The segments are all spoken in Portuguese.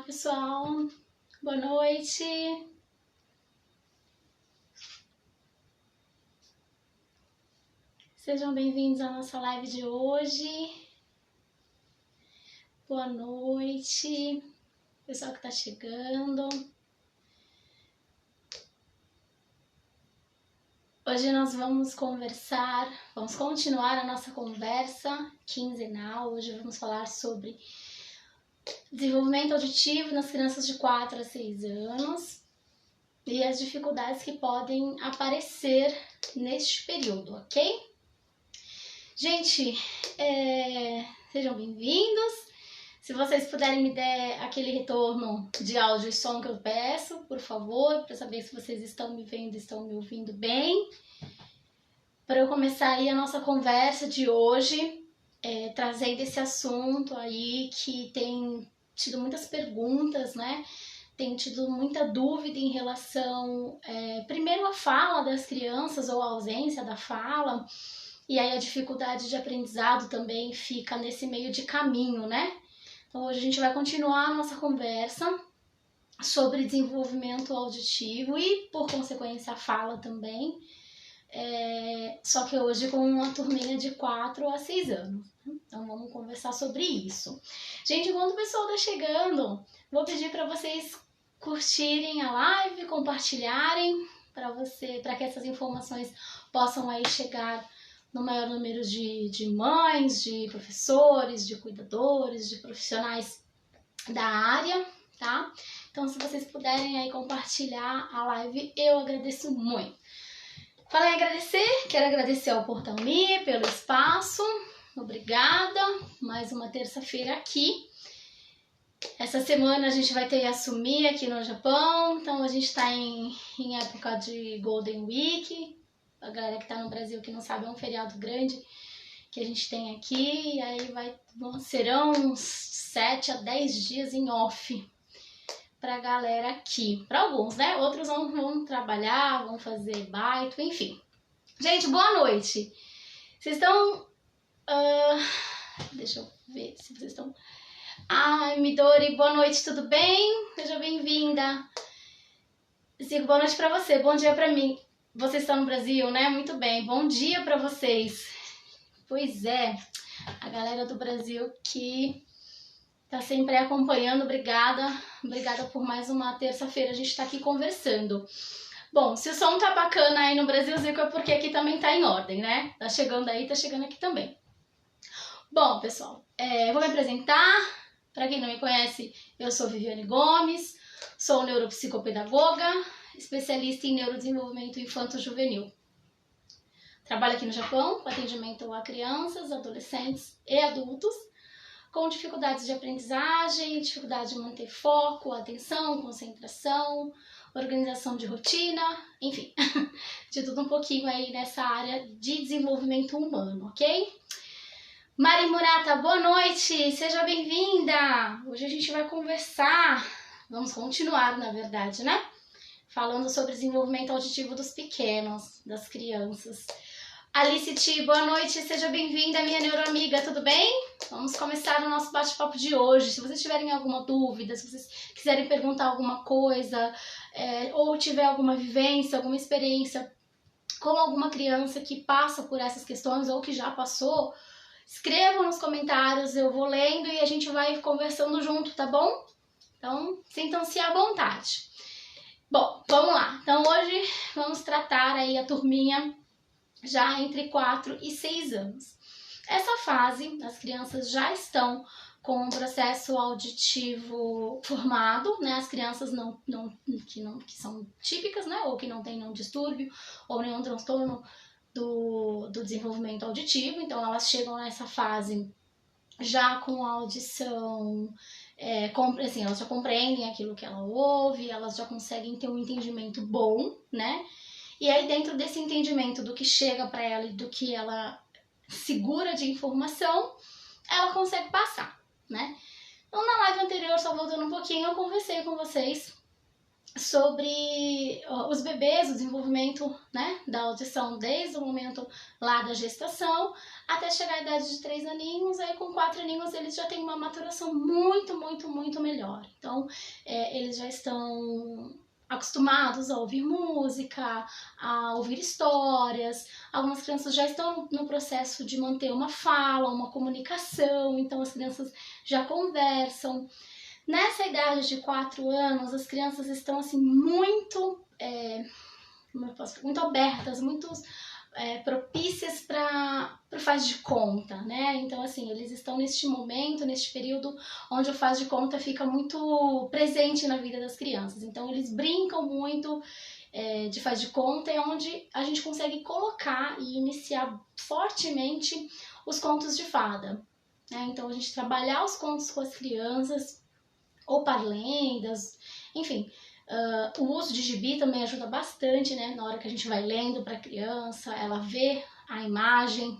pessoal, boa noite. Sejam bem-vindos à nossa live de hoje. Boa noite, pessoal que está chegando. Hoje nós vamos continuar a nossa conversa quinzenal. Hoje vamos falar sobre desenvolvimento auditivo nas crianças de 4 a 6 anos e as dificuldades que podem aparecer neste período, ok? Gente, sejam bem-vindos. Se vocês puderem me dar aquele retorno de áudio e som que eu peço, por favor, para saber se vocês estão me vendo, estão me ouvindo bem. Para eu começar aí a nossa conversa de hoje, trazendo esse assunto aí que tem tido muitas perguntas, né? Tem tido muita dúvida em relação, primeiro, à fala das crianças ou a ausência da fala, e aí a dificuldade de aprendizado também fica nesse meio de caminho, né? Então hoje a gente vai continuar a nossa conversa sobre desenvolvimento auditivo e, por consequência, a fala também. Só que hoje com uma turminha de 4 a 6 anos. Então vamos conversar sobre isso. Gente, enquanto o pessoal tá chegando, vou pedir para vocês curtirem a live, compartilharem, para que essas informações possam aí chegar no maior número de mães, de professores, de cuidadores, de profissionais da área, tá? Então, se vocês puderem aí compartilhar a live, eu agradeço muito. Falei em agradecer, quero agradecer ao Portal Me pelo espaço, obrigada, mais uma terça-feira aqui. Essa semana a gente vai ter Yasumi aqui no Japão, então a gente está em época de Golden Week. A galera que tá no Brasil que não sabe, é um feriado grande que a gente tem aqui, e aí serão uns 7 a 10 dias em off pra galera aqui. Pra alguns, né? Outros vão trabalhar, vão fazer baito, enfim. Gente, boa noite. Vocês estão... deixa eu ver se vocês estão... Ai, Midori, boa noite, tudo bem? Seja bem-vinda. Zico, boa noite pra você, bom dia pra mim. Vocês estão no Brasil, né? Muito bem, bom dia pra vocês. Pois é, a galera do Brasil que tá sempre acompanhando, obrigada por mais uma terça-feira a gente tá aqui conversando. Bom, se o som tá bacana aí no Brasil, Zico, é porque aqui também tá em ordem, né? Tá chegando aí, tá chegando aqui também. Bom, pessoal, vou me apresentar. Pra quem não me conhece, eu sou Viviane Gomes, sou neuropsicopedagoga, especialista em neurodesenvolvimento infanto-juvenil. Trabalho aqui no Japão com atendimento a crianças, adolescentes e adultos com dificuldades de aprendizagem, dificuldade de manter foco, atenção, concentração, organização de rotina, enfim, de tudo um pouquinho aí nessa área de desenvolvimento humano, ok? Mari Murata, boa noite, seja bem-vinda! Hoje a gente vai conversar, vamos continuar na verdade, né? Falando sobre desenvolvimento auditivo dos pequenos, das crianças. Alice Ti, boa noite, seja bem-vinda, minha neuroamiga, tudo bem? Vamos começar o nosso bate-papo de hoje. Se vocês tiverem alguma dúvida, se vocês quiserem perguntar alguma coisa, ou tiver alguma vivência, alguma experiência com alguma criança que passa por essas questões ou que já passou, escrevam nos comentários, eu vou lendo e a gente vai conversando junto, tá bom? Então, sintam-se à vontade. Bom, vamos lá. Então, hoje vamos tratar aí a turminha já entre 4 e 6 anos. Essa fase, as crianças já estão com um processo auditivo formado, né? As crianças que são típicas, né? Ou que não têm nenhum distúrbio ou nenhum transtorno do desenvolvimento auditivo. Então, elas chegam nessa fase já com a audição... elas já compreendem aquilo que ela ouve, elas já conseguem ter um entendimento bom, né? E aí, dentro desse entendimento do que chega para ela e do que ela segura de informação, ela consegue passar, né? Então, na live anterior, só voltando um pouquinho, eu conversei com vocês sobre os bebês, o desenvolvimento, né, da audição desde o momento lá da gestação até chegar à idade de 3 aninhos. Aí com 4 aninhos eles já têm uma maturação muito melhor. Então eles já estão acostumados a ouvir música, a ouvir histórias. Algumas crianças já estão no processo de manter uma fala, uma comunicação, então as crianças já conversam. Nessa idade de 4 anos, as crianças estão assim muito, muito abertas, muito propícias para o faz de conta, né? Então assim, eles estão neste momento, neste período onde o faz de conta fica muito presente na vida das crianças. Então eles brincam muito de faz de conta, é onde a gente consegue colocar e iniciar fortemente os contos de fada, né? Então a gente trabalhar os contos com as crianças, ou parlendas, enfim. O uso de gibi também ajuda bastante, né? Na hora que a gente vai lendo para a criança, ela vê a imagem,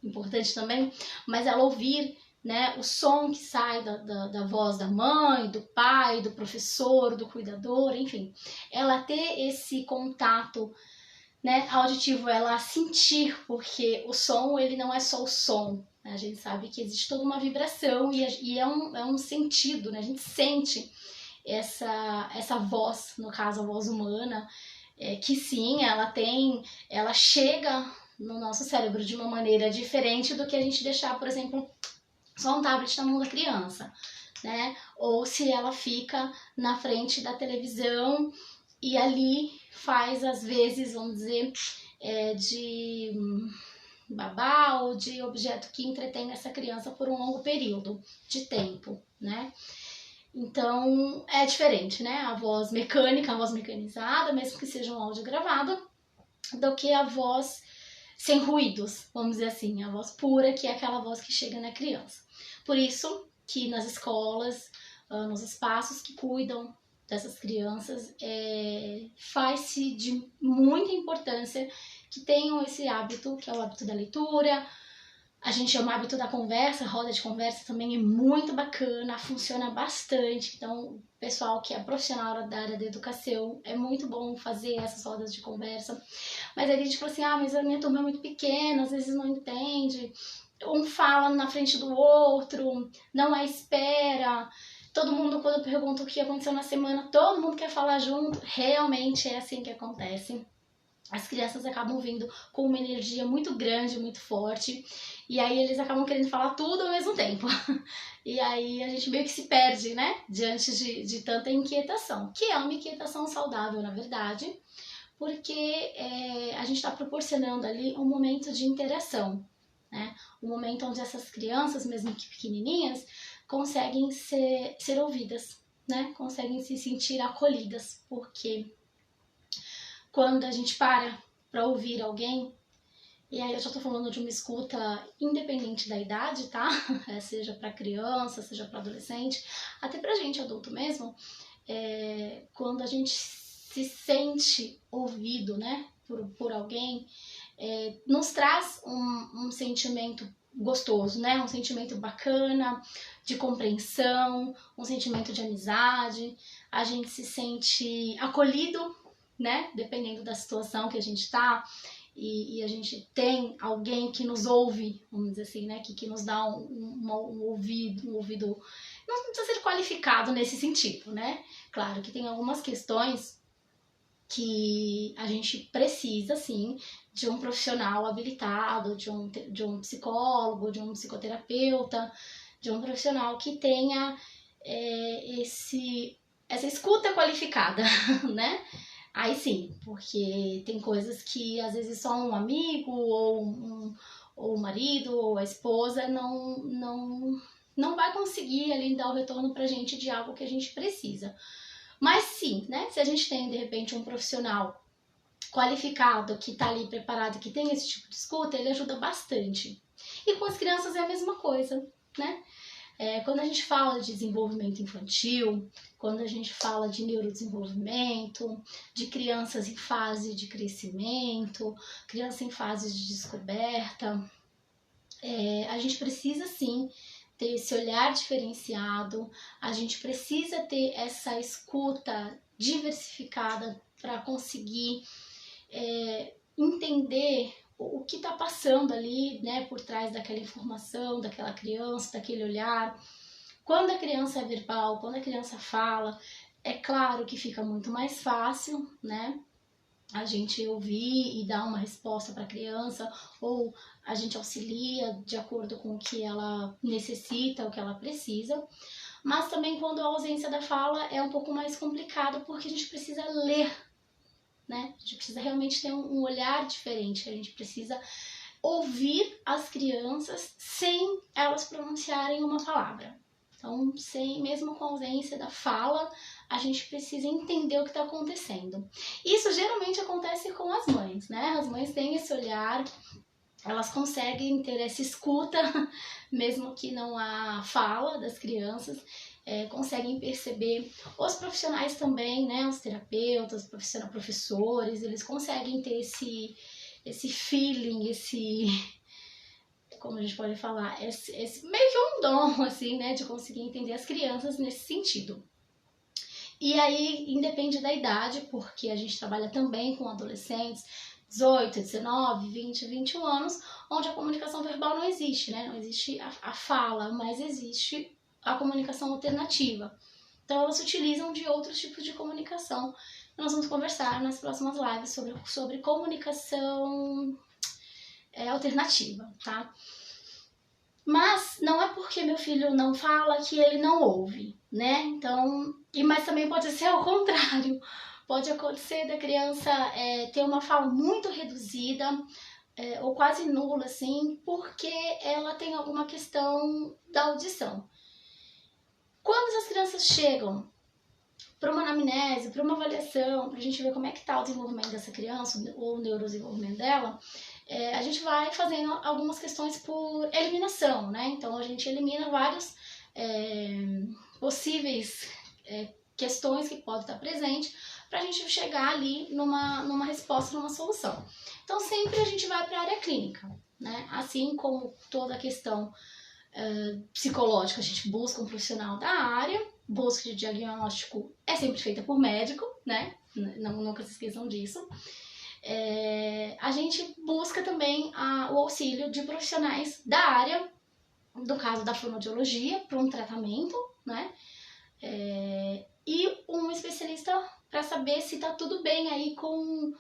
importante também, mas ela ouvir, né, o som que sai da voz da mãe, do pai, do professor, do cuidador, enfim. Ela ter esse contato, né, auditivo, ela sentir, porque o som, ele não é só o som, né? A gente sabe que existe toda uma vibração e é um sentido, né? A gente sente essa voz, no caso a voz humana, que sim, ela chega no nosso cérebro de uma maneira diferente do que a gente deixar, por exemplo, só um tablet na mão da criança, né? Ou se ela fica na frente da televisão e ali faz, às vezes, vamos dizer, de babá ou de objeto que entretém essa criança por um longo período de tempo, né? Então, é diferente, né? A voz mecânica, a voz mecanizada, mesmo que seja um áudio gravado, do que a voz sem ruídos, vamos dizer assim, a voz pura, que é aquela voz que chega na criança. Por isso que nas escolas, nos espaços que cuidam dessas crianças, faz-se de muita importância que tenham esse hábito, que é o hábito da leitura. A gente chama hábito da conversa, roda de conversa também é muito bacana, funciona bastante. Então, o pessoal que é profissional da área da educação, é muito bom fazer essas rodas de conversa. Mas aí a gente fala assim, mas a minha turma é muito pequena, às vezes não entende. Um fala na frente do outro, não há espera. Todo mundo, quando pergunta o que aconteceu na semana, todo mundo quer falar junto. Realmente é assim que acontece. As crianças acabam vindo com uma energia muito grande, muito forte, e aí eles acabam querendo falar tudo ao mesmo tempo. E aí a gente meio que se perde, né? Diante de tanta inquietação, que é uma inquietação saudável, na verdade, porque a gente está proporcionando ali um momento de interação, né? Um momento onde essas crianças, mesmo que pequenininhas, conseguem ser ouvidas, né? Conseguem se sentir acolhidas, porque quando a gente para ouvir alguém, e aí eu já tô falando de uma escuta independente da idade, tá? Seja para criança, seja para adolescente, até pra gente adulto mesmo, quando a gente se sente ouvido, né, por alguém, nos traz um sentimento gostoso, né? Um sentimento bacana, de compreensão, um sentimento de amizade. A gente se sente acolhido, né? Dependendo da situação que a gente tá, e a gente tem alguém que nos ouve, vamos dizer assim, né? Que nos dá um ouvido, não precisa ser qualificado nesse sentido, né? Claro que tem algumas questões que a gente precisa, sim, de um profissional habilitado, de um psicólogo, de um psicoterapeuta, de um profissional que tenha essa escuta qualificada, né? Aí sim, porque tem coisas que às vezes só um amigo ou o marido ou a esposa não vai conseguir ali dar o retorno pra gente de algo que a gente precisa. Mas sim, né? Se a gente tem de repente um profissional qualificado que está ali preparado, que tem esse tipo de escuta, ele ajuda bastante. E com as crianças é a mesma coisa, né? Quando a gente fala de desenvolvimento infantil, quando a gente fala de neurodesenvolvimento, de crianças em fase de crescimento, criança em fase de descoberta, a gente precisa sim ter esse olhar diferenciado, a gente precisa ter essa escuta diversificada para conseguir entender o que está passando ali, né, por trás daquela informação, daquela criança, daquele olhar. Quando a criança é verbal, quando a criança fala, é claro que fica muito mais fácil, né, a gente ouvir e dar uma resposta para a criança, ou a gente auxilia de acordo com o que ela necessita, o que ela precisa. Mas também quando a ausência da fala é um pouco mais complicado, porque a gente precisa ler, né? A gente precisa realmente ter um olhar diferente, a gente precisa ouvir as crianças sem elas pronunciarem uma palavra. Então, mesmo com a ausência da fala, a gente precisa entender o que está acontecendo. Isso geralmente acontece com as mães, né? As mães têm esse olhar, elas conseguem ter essa escuta, mesmo que não há fala das crianças, conseguem perceber. Os profissionais também, né? Os terapeutas, professores, eles conseguem ter esse feeling, como a gente pode falar, esse meio que um dom, assim, né, de conseguir entender as crianças nesse sentido. E aí, independe da idade, porque a gente trabalha também com adolescentes, 18, 19, 20, 21 anos, onde a comunicação verbal não existe, né, não existe a fala, mas existe a comunicação alternativa. Então, elas se utilizam de outros tipos de comunicação. Nós vamos conversar nas próximas lives sobre comunicação alternativa, tá? Mas não é porque meu filho não fala que ele não ouve, né? Então, mas também pode ser ao contrário. Pode acontecer da criança ter uma fala muito reduzida ou quase nula, assim, porque ela tem alguma questão da audição. Quando as crianças chegam para uma anamnese, para uma avaliação, para a gente ver como é que está o desenvolvimento dessa criança ou o neurodesenvolvimento dela, a gente vai fazendo algumas questões por eliminação, né? Então a gente elimina vários possíveis questões que podem estar presentes para a gente chegar ali numa resposta, numa solução. Então sempre a gente vai para a área clínica, né? Assim como toda a questão psicológica, a gente busca um profissional da área, busca de diagnóstico é sempre feita por médico, né? Nunca se esqueçam disso. A gente busca também o auxílio de profissionais da área, no caso da fonoaudiologia, para um tratamento, né? E um especialista para saber se está tudo bem aí com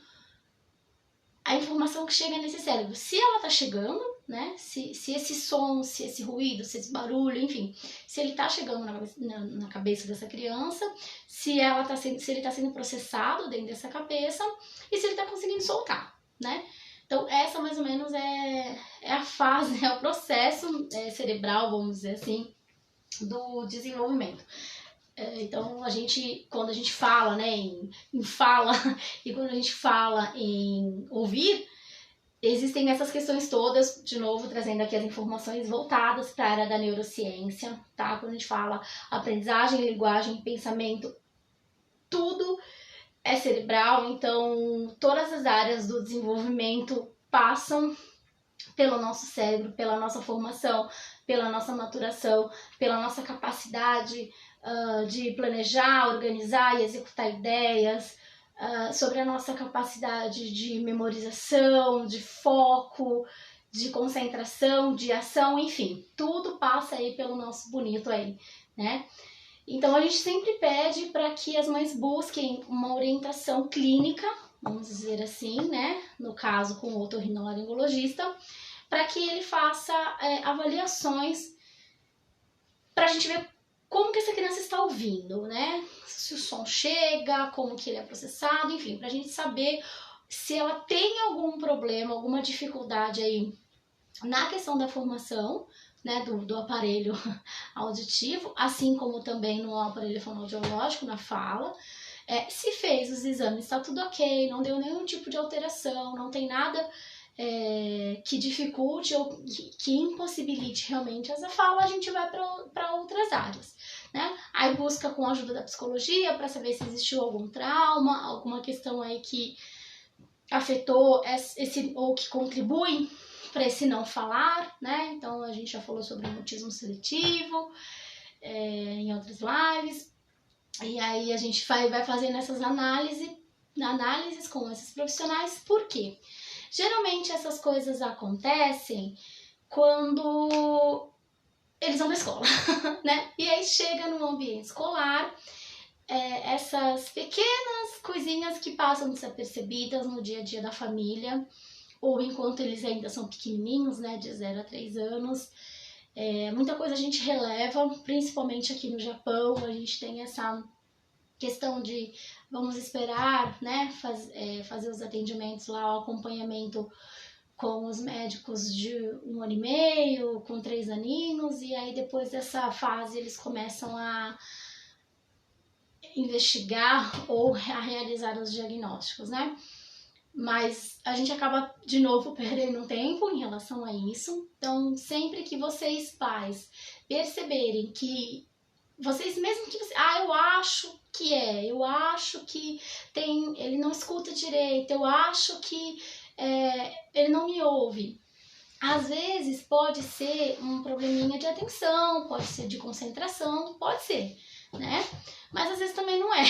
a informação que chega nesse cérebro. Se ela está chegando, né? Se esse som, se esse ruído, se esse barulho, enfim, se ele está chegando na cabeça dessa criança, se ele está sendo processado dentro dessa cabeça e se ele está conseguindo soltar, né? Então, essa mais ou menos é a fase, é o processo cerebral, vamos dizer assim, do desenvolvimento. Então, quando a gente fala, né, em fala e quando a gente fala em ouvir, existem essas questões todas, de novo, trazendo aqui as informações voltadas para a área da neurociência, tá? Quando a gente fala aprendizagem, linguagem, pensamento, tudo é cerebral, então todas as áreas do desenvolvimento passam pelo nosso cérebro, pela nossa formação, pela nossa maturação, pela nossa capacidade de planejar, organizar e executar ideias, sobre a nossa capacidade de memorização, de foco, de concentração, de ação, enfim, tudo passa aí pelo nosso bonito aí, né? Então a gente sempre pede para que as mães busquem uma orientação clínica, vamos dizer assim, né? No caso com o otorrinolaringologista, para que ele faça avaliações para a gente ver como que essa criança está ouvindo, né? Se o som chega, como que ele é processado, enfim, para a gente saber se ela tem algum problema, alguma dificuldade aí na questão da formação, né, do aparelho auditivo, assim como também no aparelho fonoaudiológico, na fala. Se fez os exames, está tudo ok, não deu nenhum tipo de alteração, não tem nada que dificulte ou que impossibilite realmente essa fala, a gente vai para outras áreas, né? Aí busca com a ajuda da psicologia para saber se existiu algum trauma, alguma questão aí que afetou ou que contribui para esse não falar, né? Então a gente já falou sobre o mutismo seletivo em outras lives. E aí a gente vai fazendo essas análises com esses profissionais. Por quê? Geralmente essas coisas acontecem quando eles vão pra escola, né? E aí chega no ambiente escolar, essas pequenas coisinhas que passam desapercebidas no dia a dia da família, ou enquanto eles ainda são pequenininhos, né, de 0 a 3 anos. Muita coisa a gente releva, principalmente aqui no Japão, a gente tem essa questão de vamos esperar, né, fazer os atendimentos lá, o acompanhamento com os médicos de 1 ano e meio, com 3 aninhos, e aí depois dessa fase eles começam a investigar ou a realizar os diagnósticos, né? Mas a gente acaba de novo perdendo tempo em relação a isso. Então, sempre que vocês pais perceberem que vocês, mesmo que você, eu acho que tem, ele não escuta direito, eu acho que ele não me ouve. Às vezes pode ser um probleminha de atenção, pode ser de concentração, pode ser, né? Mas às vezes também não é,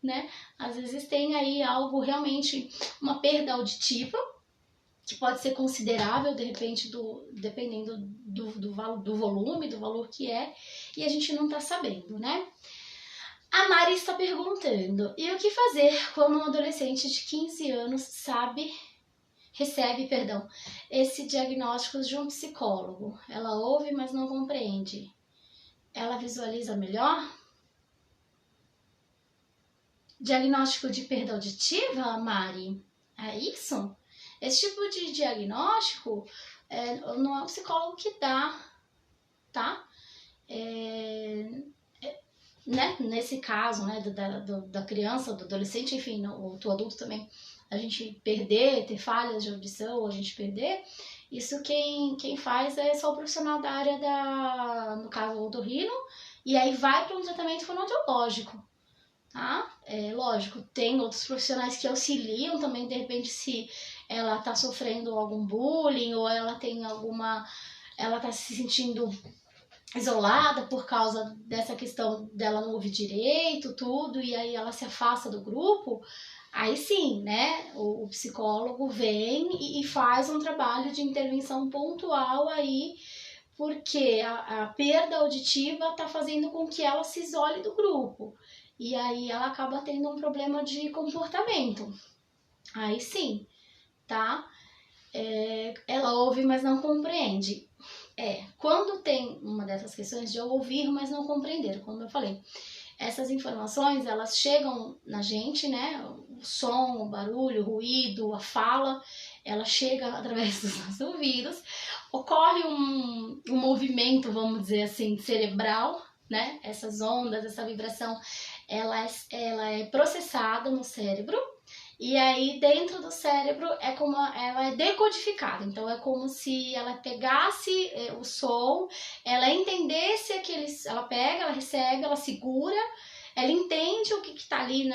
né? Às vezes tem aí algo realmente, uma perda auditiva, que pode ser considerável, de repente, dependendo do volume, do valor que é, e a gente não tá sabendo, né? A Mari está perguntando, e o que fazer quando um adolescente de 15 anos recebe esse diagnóstico de um psicólogo? Ela ouve, mas não compreende. Ela visualiza melhor? Diagnóstico de perda auditiva, Mari? É isso? Esse tipo de diagnóstico não é o psicólogo que dá, tá? Né? Nesse caso, né, da criança, do adolescente, enfim, do adulto também, a gente ter falhas de audição, a gente perder, isso quem faz é só o profissional da área no caso, o otorrino, e aí vai para um tratamento fonoaudiológico, tá? Lógico, tem outros profissionais que auxiliam também, de repente, se ela tá sofrendo algum bullying, ou ela tá se sentindo isolada por causa dessa questão dela não ouvir direito, tudo, e aí ela se afasta do grupo, aí sim, né, o psicólogo vem e faz um trabalho de intervenção pontual aí, porque a perda auditiva tá fazendo com que ela se isole do grupo, e aí ela acaba tendo um problema de comportamento. Aí sim, tá? Ela ouve, mas não compreende. Quando tem uma dessas questões de ouvir, mas não compreender, como eu falei, essas informações, elas chegam na gente, né? O som, o barulho, o ruído, a fala, ela chega através dos nossos ouvidos, ocorre um movimento, vamos dizer assim, cerebral, né? Essas ondas, essa vibração, ela é processada no cérebro, e aí dentro do cérebro ela é decodificada, então é como se ela pegasse o som, ela entendesse ela pega, ela recebe, ela segura, ela entende o que tá ali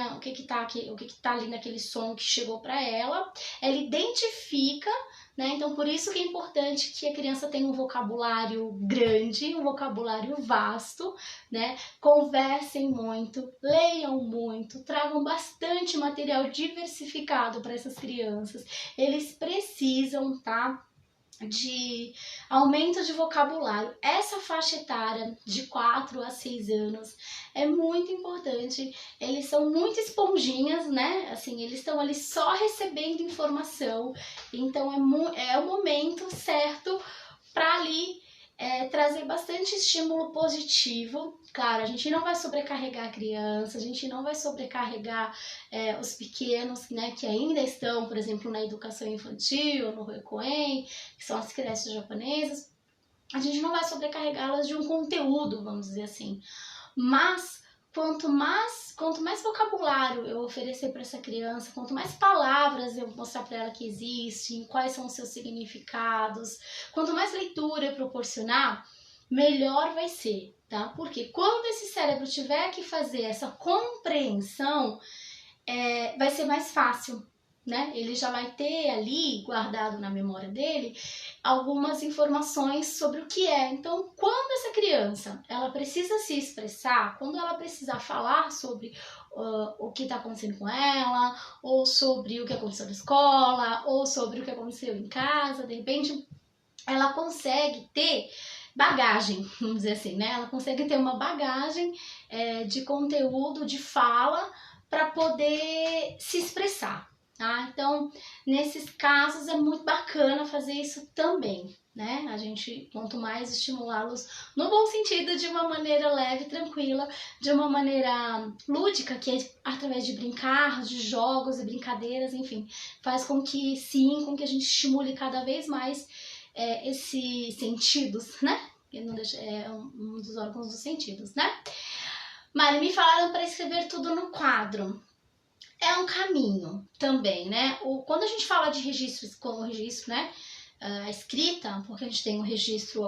ali naquele som que chegou para ela identifica, né? Então por isso que é importante que a criança tenha um vocabulário grande, um vocabulário vasto, né? Conversem muito, leiam muito, tragam bastante material diversificado para essas crianças. Eles precisam, tá? De aumento de vocabulário. Essa faixa etária de 4 a 6 anos é muito importante. Eles são muito esponjinhas, né? Assim, eles estão ali só recebendo informação. Então é o momento certo para ali trazer bastante estímulo positivo. Claro, a gente não vai sobrecarregar a criança, a gente não vai sobrecarregar os pequenos, né, que ainda estão, por exemplo, na educação infantil, no Hoikoen, que são as creches japonesas. A gente não vai sobrecarregá-las de um conteúdo, vamos dizer assim. Mas quanto mais vocabulário eu oferecer para essa criança, quanto mais palavras eu mostrar para ela que existem, quais são os seus significados, quanto mais leitura eu proporcionar, melhor vai ser, tá? Porque quando esse cérebro tiver que fazer essa compreensão, vai ser mais fácil, né? Ele já vai ter ali guardado na memória dele algumas informações sobre o que é. Então, quando essa criança ela precisa se expressar, quando ela precisar falar sobre o que está acontecendo com ela, ou sobre o que aconteceu na escola, ou sobre o que aconteceu em casa, de repente ela consegue ter bagagem, vamos dizer assim, né? Ela consegue ter uma bagagem de conteúdo, de fala, para poder se expressar, tá? Então, nesses casos é muito bacana fazer isso também, né? A gente, quanto mais estimulá-los no bom sentido, de uma maneira leve, tranquila, de uma maneira lúdica, que é através de brincar, de jogos e brincadeiras, enfim, faz com que a gente estimule cada vez mais esses sentidos, né? É um dos órgãos dos sentidos, né? Mari, me falaram para escrever tudo no quadro. É um caminho também, né? Quando a gente fala de registros, como registro, né? A escrita, porque a gente tem um registro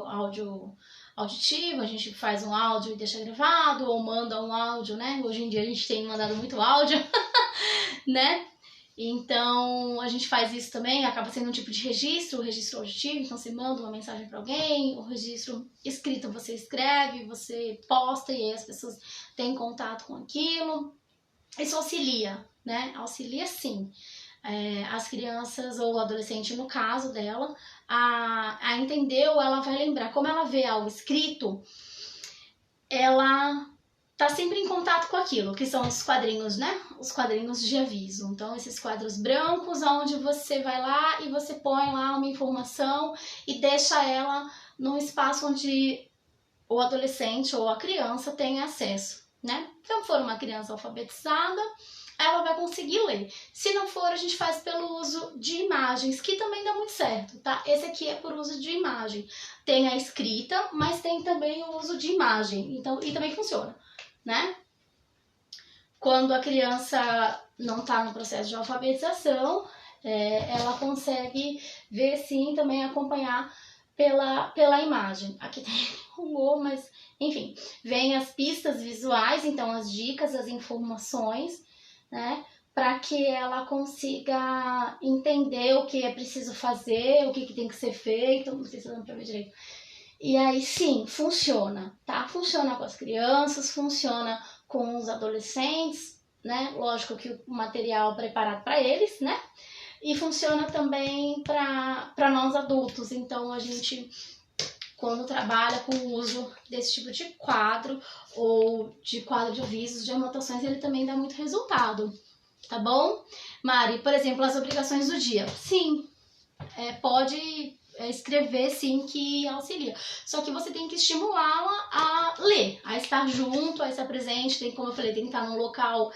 auditivo, a gente faz um áudio e deixa gravado, ou manda um áudio, né? Hoje em dia a gente tem mandado muito áudio, né? Então, a gente faz isso também, acaba sendo um tipo de registro, o registro auditivo, então você manda uma mensagem para alguém, o registro escrito você escreve, você posta e aí as pessoas têm contato com aquilo. Isso auxilia, né? Auxilia sim as crianças ou o adolescente, no caso dela, a entender ou ela vai lembrar. Como ela vê algo escrito, ela tá sempre em contato com aquilo, que são os quadrinhos, né? Os quadrinhos de aviso. Então, esses quadros brancos, onde você vai lá e você põe lá uma informação e deixa ela num espaço onde o adolescente ou a criança tem acesso, né? Se for uma criança alfabetizada, ela vai conseguir ler. Se não for, a gente faz pelo uso de imagens, que também dá muito certo, tá? Esse aqui é por uso de imagem. Tem a escrita, mas tem também o uso de imagem, então, e também funciona, né? Quando a criança não está no processo de alfabetização, ela consegue ver sim, também acompanhar pela imagem. Aqui tem um O, mas enfim, vem as pistas visuais, então as dicas, as informações, né? Para que ela consiga entender o que é preciso fazer, o que tem que ser feito. Não sei se dá para ver direito. E aí sim, funciona, tá? Funciona com as crianças, funciona com os adolescentes, né? Lógico que o material preparado para eles, né? E funciona também para nós adultos. Então a gente, quando trabalha com o uso desse tipo de quadro ou de quadro de avisos, de anotações, ele também dá muito resultado, tá bom? Mari, por exemplo, as obrigações do dia. Sim, pode escrever sim, que auxilia. Só que você tem que estimulá-la a ler, a estar junto, a estar presente. Tem, como eu falei, tem que estar num local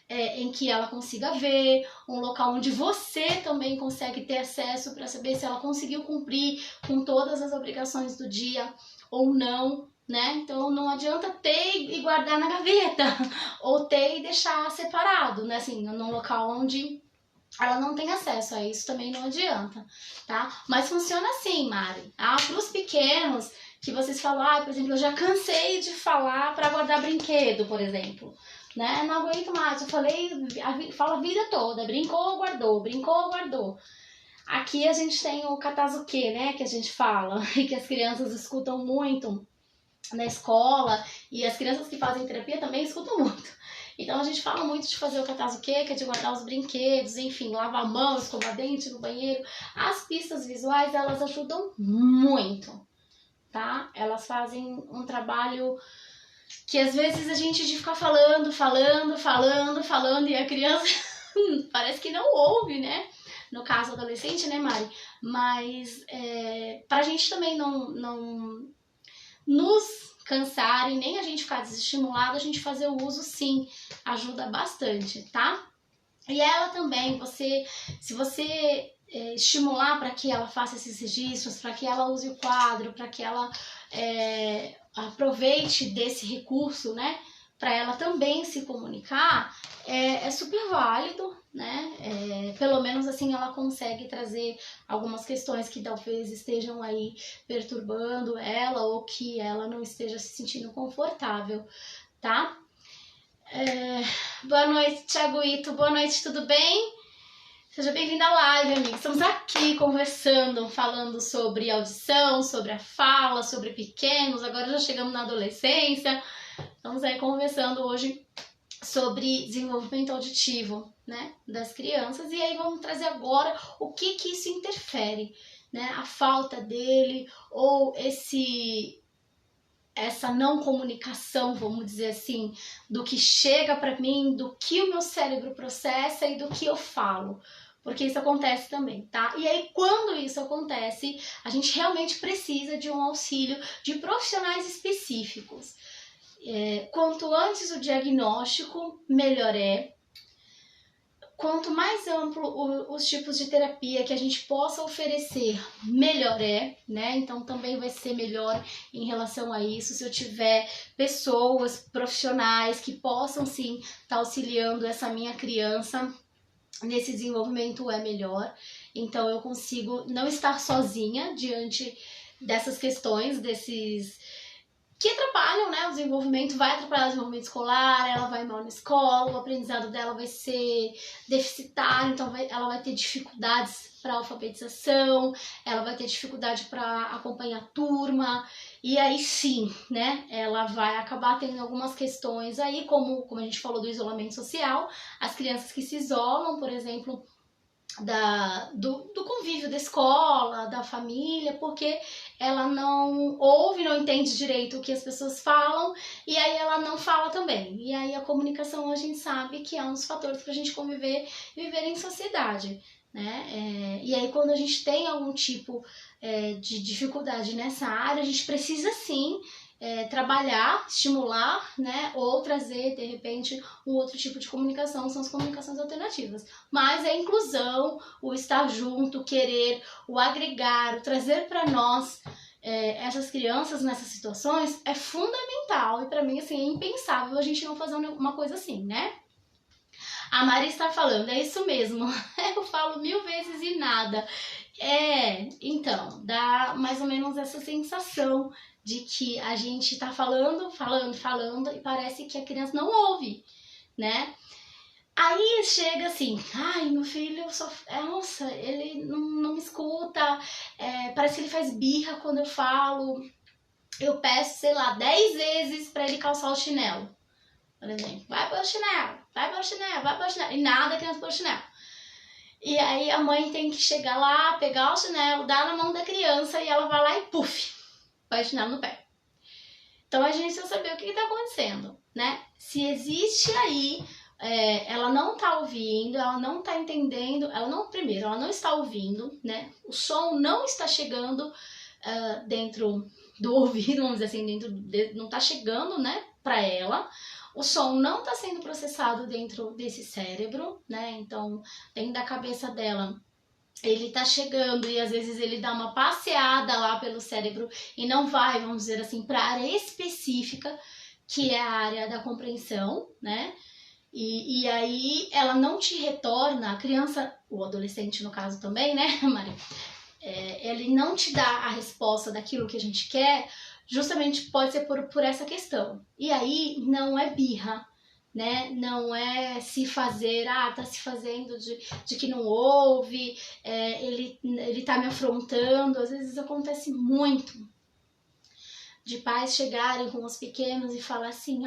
em que ela consiga ver, um local onde você também consegue ter acesso para saber se ela conseguiu cumprir com todas as obrigações do dia ou não, né? Então não adianta ter e guardar na gaveta, ou ter e deixar separado, né? Assim, num local onde ela não tem acesso a isso, também não adianta, tá? Mas funciona assim, Mari. Para os pequenos, que vocês falam, por exemplo, eu já cansei de falar para guardar brinquedo, por exemplo, né? Não aguento mais, eu falei, falo a vida toda, brincou, guardou. Aqui a gente tem o catazuquê, né, que a gente fala, e que as crianças escutam muito na escola, e as crianças que fazem terapia também escutam muito. Então a gente fala muito de fazer o catazuquê, que é de guardar os brinquedos, enfim, lavar a mão, escovar dente no banheiro. As pistas visuais, elas ajudam muito, tá? Elas fazem um trabalho que às vezes a gente de ficar falando, e a criança parece que não ouve, né? No caso adolescente, né, Mari? Mas pra gente também não nos cansar e nem a gente ficar desestimulado, a gente fazer o uso sim ajuda bastante, tá? E ela também, se você estimular para que ela faça esses registros, para que ela use o quadro, para que ela aproveite desse recurso, né? Para ela também se comunicar, é super válido, né? Pelo menos assim ela consegue trazer algumas questões que talvez estejam aí perturbando ela ou que ela não esteja se sentindo confortável, tá? Boa noite, Thiago Ito. Boa noite, tudo bem? Seja bem-vindo à live, amiga. Estamos aqui conversando, falando sobre audição, sobre a fala, sobre pequenos. Agora já chegamos na adolescência. Estamos aí conversando hoje sobre desenvolvimento auditivo, né, das crianças. E aí vamos trazer agora o que isso interfere, né? A falta dele ou essa não comunicação, vamos dizer assim, do que chega para mim, do que o meu cérebro processa e do que eu falo. Porque isso acontece também, tá? E aí, quando isso acontece, a gente realmente precisa de um auxílio de profissionais específicos. Quanto antes o diagnóstico, melhor é. Quanto mais amplo os tipos de terapia que a gente possa oferecer, melhor é, né? Então também vai ser melhor em relação a isso, se eu tiver pessoas profissionais que possam sim estar auxiliando essa minha criança nesse desenvolvimento, é melhor. Então eu consigo não estar sozinha diante dessas questões, que atrapalham, né, o desenvolvimento, vai atrapalhar o desenvolvimento escolar, ela vai mal na escola, o aprendizado dela vai ser deficitário, então ela vai ter dificuldades para alfabetização, ela vai ter dificuldade para acompanhar a turma, e aí sim, né, ela vai acabar tendo algumas questões aí, como a gente falou do isolamento social, as crianças que se isolam, por exemplo, do convívio da escola, da família, porque ela não ouve, não entende direito o que as pessoas falam, e aí ela não fala também. E aí a comunicação a gente sabe que é um dos fatores para a gente conviver e viver em sociedade, né? E aí quando a gente tem algum tipo de dificuldade nessa área, a gente precisa sim trabalhar, estimular, né, ou trazer, de repente, um outro tipo de comunicação, são as comunicações alternativas. Mas a inclusão, o estar junto, o querer, o agregar, o trazer para nós essas crianças nessas situações é fundamental. E para mim, assim, é impensável a gente não fazer uma coisa assim, né? A Mari está falando, é isso mesmo. Eu falo 1000 vezes e nada. Então, dá mais ou menos essa sensação de que a gente tá falando e parece que a criança não ouve, né? Aí chega assim, ai, meu filho, nossa, ele não me escuta, parece que ele faz birra quando eu falo, eu peço, sei lá, 10 vezes pra ele calçar o chinelo, por exemplo, vai pôr o chinelo, vai pôr o chinelo, vai pôr o chinelo, e nada a criança pôr o chinelo. E aí a mãe tem que chegar lá, pegar o chinelo, dar na mão da criança e ela vai lá e puf, vai o chinelo no pé. Então a gente precisa saber o que está acontecendo, né? Se existe aí, ela não está ouvindo, ela não está entendendo, ela não está ouvindo, né? O som não está chegando dentro do ouvido, vamos dizer assim, não está chegando, né, para ela. O som não está sendo processado dentro desse cérebro, né? Então, dentro da cabeça dela, ele tá chegando e às vezes ele dá uma passeada lá pelo cérebro e não vai, vamos dizer assim, para a área específica, que é a área da compreensão, né? E aí ela não te retorna, a criança, o adolescente no caso também, né, Maria? Ele não te dá a resposta daquilo que a gente quer, justamente pode ser por essa questão. E aí não é birra, né? Não é se fazer, tá se fazendo de que não ouve, ele tá me afrontando. Às vezes acontece muito de pais chegarem com os pequenos e falar assim,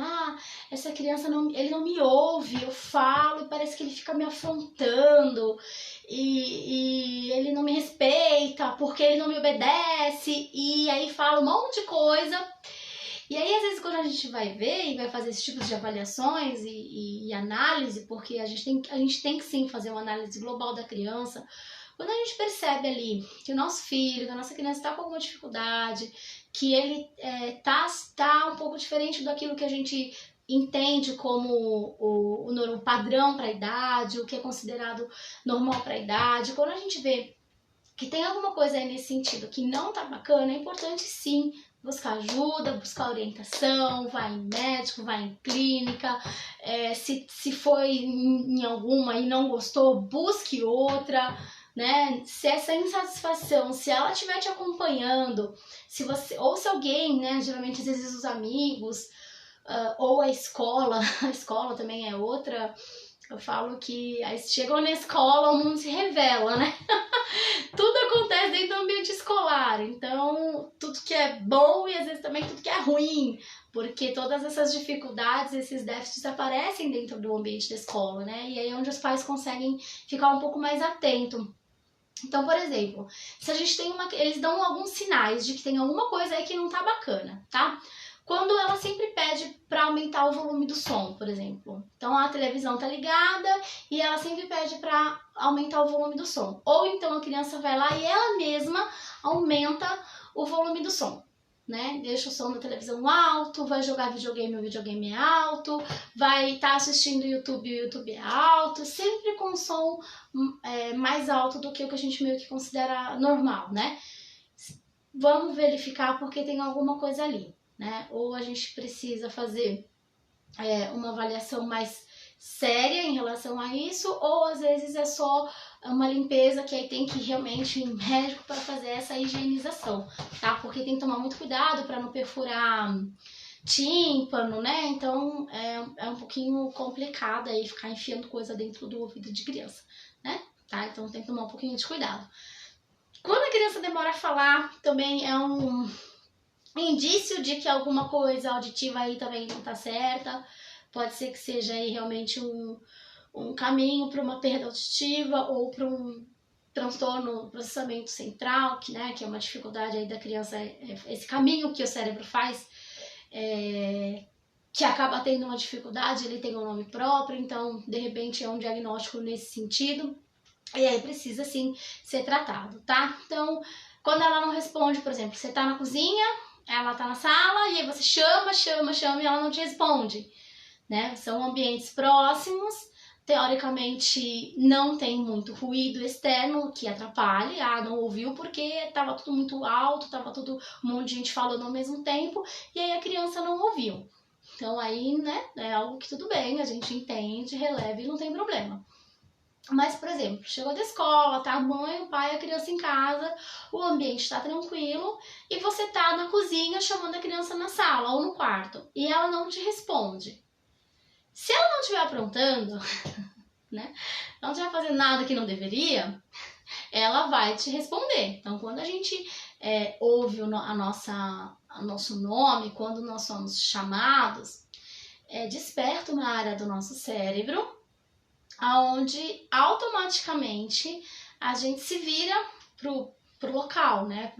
essa criança ele não me ouve, eu falo e parece que ele fica me afrontando e ele não me respeita porque ele não me obedece, e aí fala um monte de coisa. E aí, às vezes, quando a gente vai ver e vai fazer esses tipos de avaliações e análise, porque a gente tem que sim fazer uma análise global da criança, quando a gente percebe ali que o nosso filho, que a nossa criança está com alguma dificuldade, que ele tá um pouco diferente daquilo que a gente entende como o padrão para a idade, o que é considerado normal para a idade, quando a gente vê que tem alguma coisa aí nesse sentido que não tá bacana, é importante sim buscar ajuda, buscar orientação, vai em médico, vai em clínica, se foi em alguma e não gostou, busque outra, né? Se essa insatisfação, se ela estiver te acompanhando, se alguém, né, geralmente às vezes os amigos, ou a escola também é outra Eu falo que aí chegam na escola, o mundo se revela, né? Tudo acontece dentro do ambiente escolar, então tudo que é bom e às vezes também tudo que é ruim, porque todas essas dificuldades, esses déficits aparecem dentro do ambiente da escola, né? E aí é onde os pais conseguem ficar um pouco mais atentos. Então, por exemplo, se a gente tem eles dão alguns sinais de que tem alguma coisa aí que não tá bacana, tá? Quando ela sempre pede para aumentar o volume do som, por exemplo. Então a televisão tá ligada e ela sempre pede para aumentar o volume do som. Ou então a criança vai lá e ela mesma aumenta o volume do som, né? Deixa o som da televisão alto, vai jogar videogame, o videogame é alto, vai estar assistindo YouTube, o YouTube é alto, sempre com som mais alto do que o que a gente meio que considera normal, né? Vamos verificar porque tem alguma coisa ali, né? Ou a gente precisa fazer uma avaliação mais séria em relação a isso, ou às vezes é só uma limpeza que aí tem que realmente ir médico para fazer essa higienização, tá? Porque tem que tomar muito cuidado para não perfurar tímpano, né? Então é um pouquinho complicado aí ficar enfiando coisa dentro do ouvido de criança, né? Tá? Então tem que tomar um pouquinho de cuidado. Quando a criança demora a falar, também é um indício de que alguma coisa auditiva aí também não tá certa. Pode ser que seja aí realmente um caminho para uma perda auditiva ou para um transtorno do processamento central, que é uma dificuldade aí da criança, esse caminho que o cérebro faz, que acaba tendo uma dificuldade, ele tem um nome próprio, então de repente é um diagnóstico nesse sentido, e aí precisa sim ser tratado, tá? Então, quando ela não responde, por exemplo, você tá na cozinha, ela tá na sala, e aí você chama e ela não te responde, né? São ambientes próximos, teoricamente não tem muito ruído externo que atrapalhe, não ouviu porque tava tudo muito alto, tava tudo um monte de gente falando ao mesmo tempo, e aí a criança não ouviu. Então aí, né, é algo que tudo bem, a gente entende, releva e não tem problema. Mas, por exemplo, chegou da escola, tá a mãe, o pai, a criança em casa, o ambiente tá tranquilo e você tá na cozinha chamando a criança na sala ou no quarto e ela não te responde. Se ela não estiver aprontando, né, não estiver fazendo nada que não deveria, ela vai te responder. Então, quando a gente ouve o nosso nome, quando nós somos chamados, desperta uma área do nosso cérebro aonde automaticamente a gente se vira pro local, né,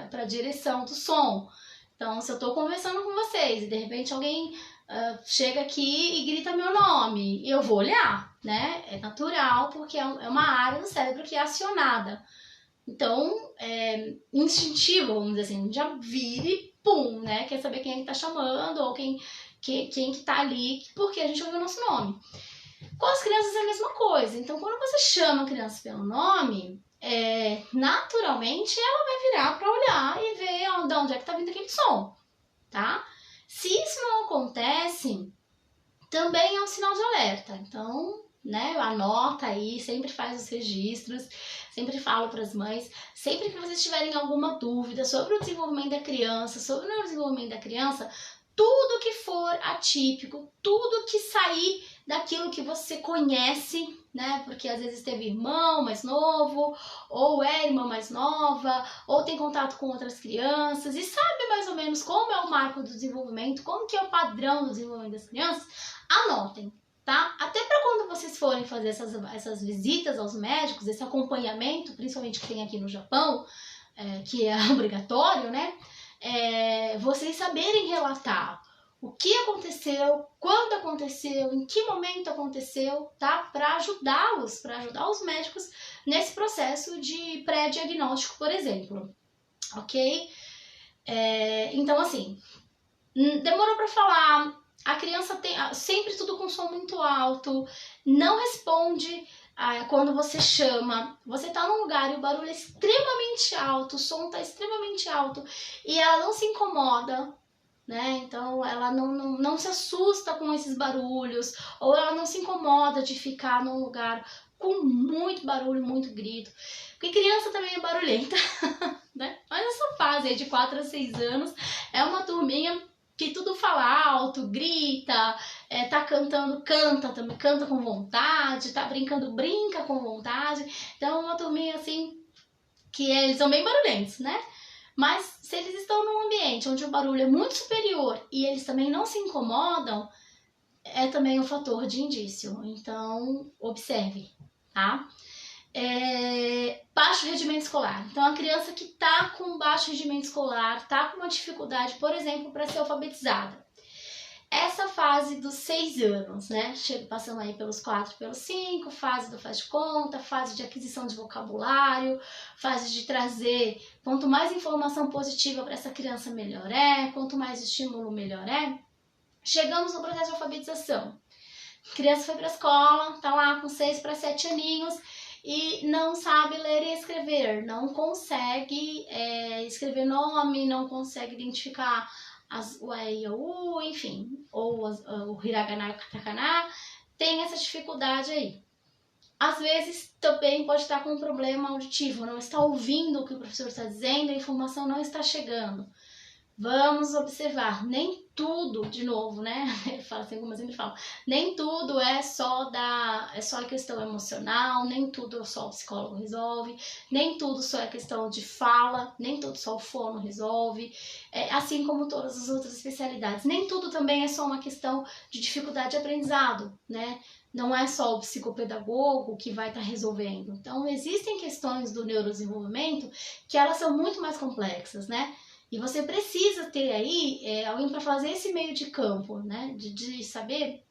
pra direção do som. Então, se eu tô conversando com vocês e de repente alguém chega aqui e grita meu nome, eu vou olhar, né? É natural, porque é uma área do cérebro que é acionada. Então, é instintivo, vamos dizer assim, já vira e pum, né? Quer saber quem é que tá chamando ou quem que tá ali, porque a gente ouviu o nosso nome. Com as crianças é a mesma coisa. Então, quando você chama a criança pelo nome, naturalmente ela vai virar para olhar e ver de onde é que tá vindo aquele som, tá? Se isso não acontece, também é um sinal de alerta. Então, né, anota aí, sempre faz os registros, sempre falo para as mães, sempre que vocês tiverem alguma dúvida sobre o desenvolvimento da criança, sobre o neurodesenvolvimento da criança, tudo que for atípico, tudo que sair daquilo que você conhece, né? Porque às vezes teve irmão mais novo, ou é irmã mais nova, ou tem contato com outras crianças e sabe mais ou menos como é o marco do desenvolvimento, como que é o padrão do desenvolvimento das crianças, anotem, tá? Até para quando vocês forem fazer essas visitas aos médicos, esse acompanhamento, principalmente que tem aqui no Japão, que é obrigatório, né? Vocês saberem relatar o que aconteceu, quando aconteceu, em que momento aconteceu, tá? Para ajudá-los, para ajudar os médicos nesse processo de pré-diagnóstico, por exemplo, ok? Então, assim, demorou para falar, a criança tem sempre tudo com som muito alto, não responde quando você chama, você tá num lugar e o barulho é extremamente alto, o som tá extremamente alto e ela não se incomoda, né? Então ela não se assusta com esses barulhos, ou ela não se incomoda de ficar num lugar com muito barulho, muito grito, porque criança também é barulhenta, né? Mas essa fase aí de 4 a 6 anos é uma turminha que tudo fala alto, grita, tá cantando, canta também, canta com vontade, tá brincando, brinca com vontade. Então, uma turminha assim, que eles são bem barulhentos, né? Mas se eles estão num ambiente onde o barulho é muito superior e eles também não se incomodam, é também um fator de indício. Então, observe, tá? Baixo rendimento escolar. Então, a criança que tá com baixo rendimento escolar, tá com uma dificuldade, por exemplo, para ser alfabetizada. Essa fase dos 6 anos, né? Passando aí pelos 4, pelos 5, fase do faz de conta, fase de aquisição de vocabulário, fase de trazer, quanto mais informação positiva para essa criança, melhor é, quanto mais estímulo, melhor é. Chegamos no processo de alfabetização. A criança foi para a escola, tá lá com 6 para 7 aninhos e não sabe ler e escrever, não consegue escrever nome, não consegue identificar o A, I, O, U, enfim, ou o hiragana e o katakana, tem essa dificuldade aí. Às vezes também pode estar com um problema auditivo, não está ouvindo o que o professor está dizendo, a informação não está chegando. Vamos observar, nem tudo, de novo, né? Ele fala assim, como eu sempre falo, nem tudo é só a questão emocional, nem tudo só o psicólogo resolve, nem tudo só é questão de fala, nem tudo só o fono resolve, assim como todas as outras especialidades. Nem tudo também é só uma questão de dificuldade de aprendizado, né? Não é só o psicopedagogo que vai estar resolvendo. Então, existem questões do neurodesenvolvimento que elas são muito mais complexas, né? E você precisa ter aí alguém para fazer esse meio de campo, né? De saber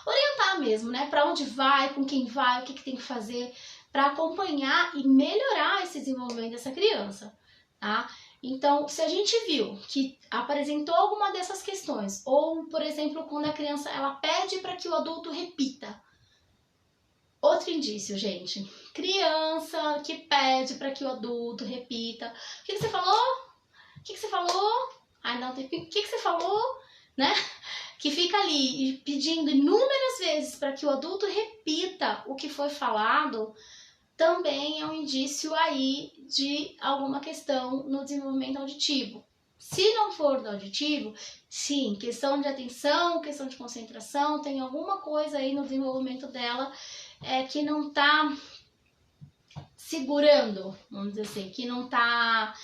orientar mesmo, né? Para onde vai, com quem vai, o que tem que fazer para acompanhar e melhorar esse desenvolvimento dessa criança, tá? Então, se a gente viu que apresentou alguma dessas questões, ou, por exemplo, quando a criança ela pede para que o adulto repita. Outro indício, gente. Criança que pede para que o adulto repita. O que você falou? O que você falou? Ai, não, o que você falou? Né? Que fica ali pedindo inúmeras vezes para que o adulto repita o que foi falado, também é um indício aí de alguma questão no desenvolvimento auditivo. Se não for do auditivo, sim, questão de atenção, questão de concentração, tem alguma coisa aí no desenvolvimento dela que não tá segurando, vamos dizer assim, que não tá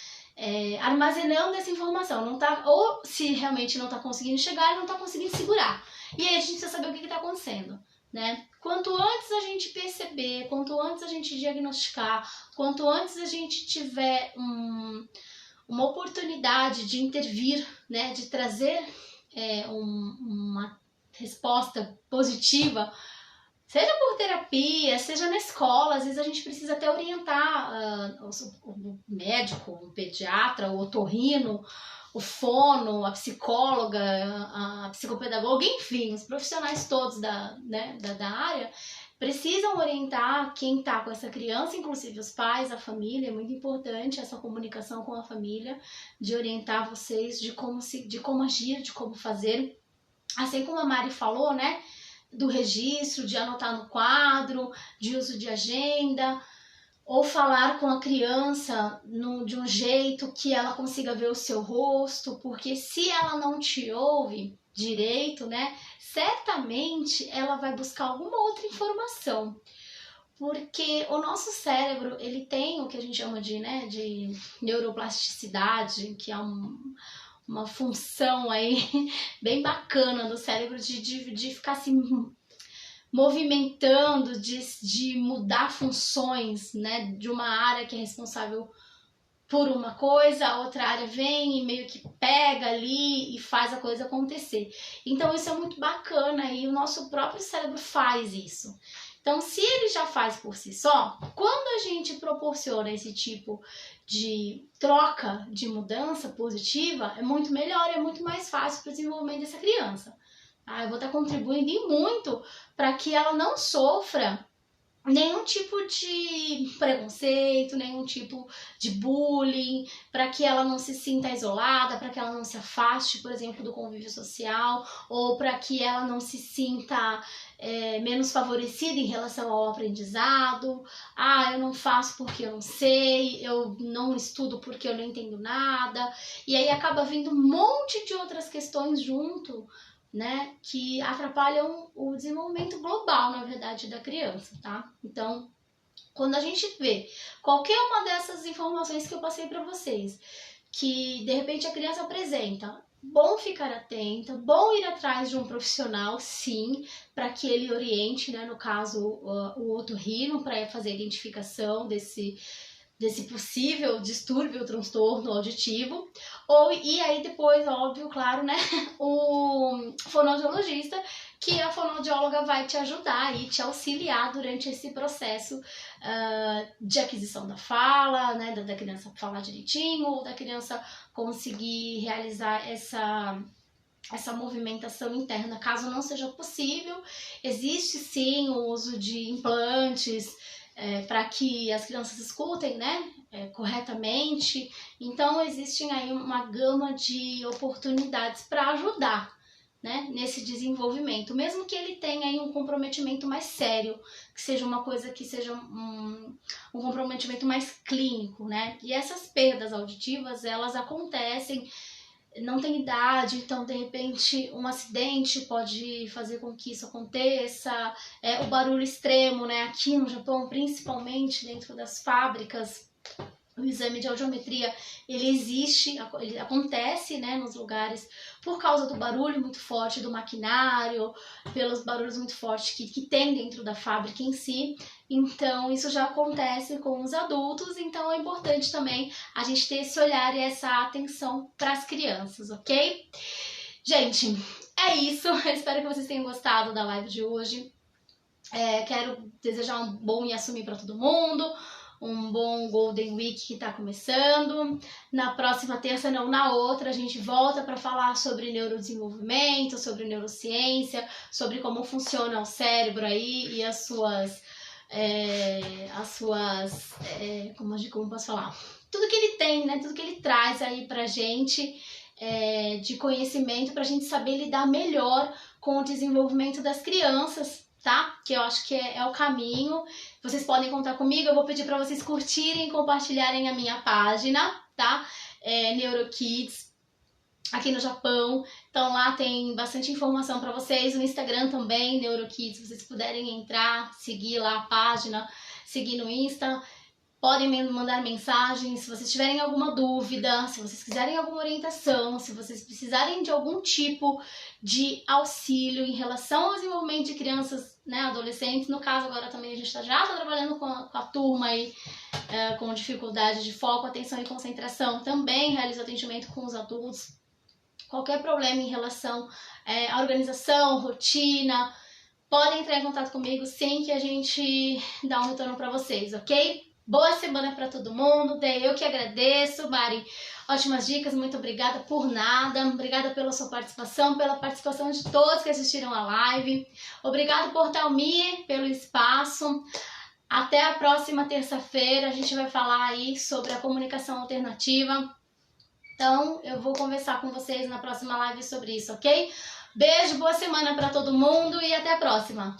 armazenando essa informação, não tá, ou se realmente não está conseguindo chegar, ele não está conseguindo segurar. E aí a gente precisa saber o que está acontecendo, né? Quanto antes a gente perceber, quanto antes a gente diagnosticar, quanto antes a gente tiver uma oportunidade de intervir, né, de trazer uma resposta positiva, seja por terapia, seja na escola, às vezes a gente precisa até orientar o médico, o pediatra, o otorrino, o fono, a psicóloga, a psicopedagoga, enfim, os profissionais todos da área precisam orientar quem está com essa criança, inclusive os pais, a família. É muito importante essa comunicação com a família, de orientar vocês de como agir, de como fazer. Assim como a Mari falou, né? Do registro, de anotar no quadro, de uso de agenda, ou falar com a criança de um jeito que ela consiga ver o seu rosto, porque se ela não te ouve direito, né, certamente ela vai buscar alguma outra informação, porque o nosso cérebro, ele tem o que a gente chama de neuroplasticidade, que é uma função aí bem bacana do cérebro de ficar assim movimentando, de mudar funções, né, de uma área que é responsável por uma coisa, a outra área vem e meio que pega ali e faz a coisa acontecer. Então isso é muito bacana e o nosso próprio cérebro faz isso. Então, se ele já faz por si só, quando a gente proporciona esse tipo de troca de mudança positiva, é muito melhor, é muito mais fácil para o desenvolvimento dessa criança. Eu vou estar contribuindo muito para que ela não sofra nenhum tipo de preconceito, nenhum tipo de bullying, para que ela não se sinta isolada, para que ela não se afaste, por exemplo, do convívio social, ou para que ela não se sinta menos favorecida em relação ao aprendizado. Eu não faço porque eu não sei, eu não estudo porque eu não entendo nada, e aí acaba vindo um monte de outras questões junto, né, que atrapalham o desenvolvimento global, na verdade, da criança, tá? Então, quando a gente vê qualquer uma dessas informações que eu passei para vocês, que de repente a criança apresenta, bom ficar atenta, bom ir atrás de um profissional, sim, para que ele oriente, né, no caso, o otorrino, para fazer a identificação desse possível distúrbio, transtorno auditivo, e aí depois, óbvio, claro, né, o fonoaudiologista, que a fonoaudióloga vai te ajudar e te auxiliar durante esse processo de aquisição da fala, né, da criança falar direitinho, ou da criança conseguir realizar essa movimentação interna, caso não seja possível. Existe sim o uso de implantes, para que as crianças escutem, né, corretamente. Então, existem aí uma gama de oportunidades para ajudar, né, nesse desenvolvimento, mesmo que ele tenha aí um comprometimento mais sério, que seja uma coisa que seja um comprometimento mais clínico, né. E essas perdas auditivas, elas acontecem, não tem idade, então de repente um acidente pode fazer com que isso aconteça, o barulho extremo, né, aqui no Japão, principalmente dentro das fábricas, o exame de audiometria, ele existe, ele acontece, né, nos lugares por causa do barulho muito forte do maquinário, pelos barulhos muito fortes que tem dentro da fábrica em si. Então isso já acontece com os adultos, então é importante também a gente ter esse olhar e essa atenção para as crianças, ok? Gente, é isso. Eu espero que vocês tenham gostado da live de hoje. Quero desejar um bom Yasumi para todo mundo, um bom Golden Week que está começando. Na próxima terça, não, na outra, a gente volta para falar sobre neurodesenvolvimento, sobre neurociência, sobre como funciona o cérebro aí e as suas como posso falar? Tudo que ele tem, né? Tudo que ele traz aí pra gente de conhecimento, pra gente saber lidar melhor com o desenvolvimento das crianças, tá? Que eu acho que é o caminho. Vocês podem contar comigo, eu vou pedir para vocês curtirem e compartilharem a minha página, tá? NeuroKids, aqui no Japão. Então lá tem bastante informação para vocês. No Instagram também, NeuroKids, se vocês puderem entrar, seguir lá a página, seguir no Insta. Podem me mandar mensagens se vocês tiverem alguma dúvida, se vocês quiserem alguma orientação, se vocês precisarem de algum tipo de auxílio em relação ao desenvolvimento de crianças, né, adolescentes. No caso, agora também a gente já está trabalhando com a turma aí, com dificuldade de foco, atenção e concentração. Também realizo atendimento com os adultos. Qualquer problema em relação à organização, rotina, podem entrar em contato comigo, sim, que a gente dá um retorno para vocês, ok? Boa semana para todo mundo, eu que agradeço, Mari. Ótimas dicas, muito obrigada por nada. Obrigada pela sua participação, pela participação de todos que assistiram a live. Obrigado, Portal Me, pelo espaço. Até a próxima terça-feira, a gente vai falar aí sobre a comunicação alternativa. Então, eu vou conversar com vocês na próxima live sobre isso, ok? Beijo, boa semana para todo mundo e até a próxima!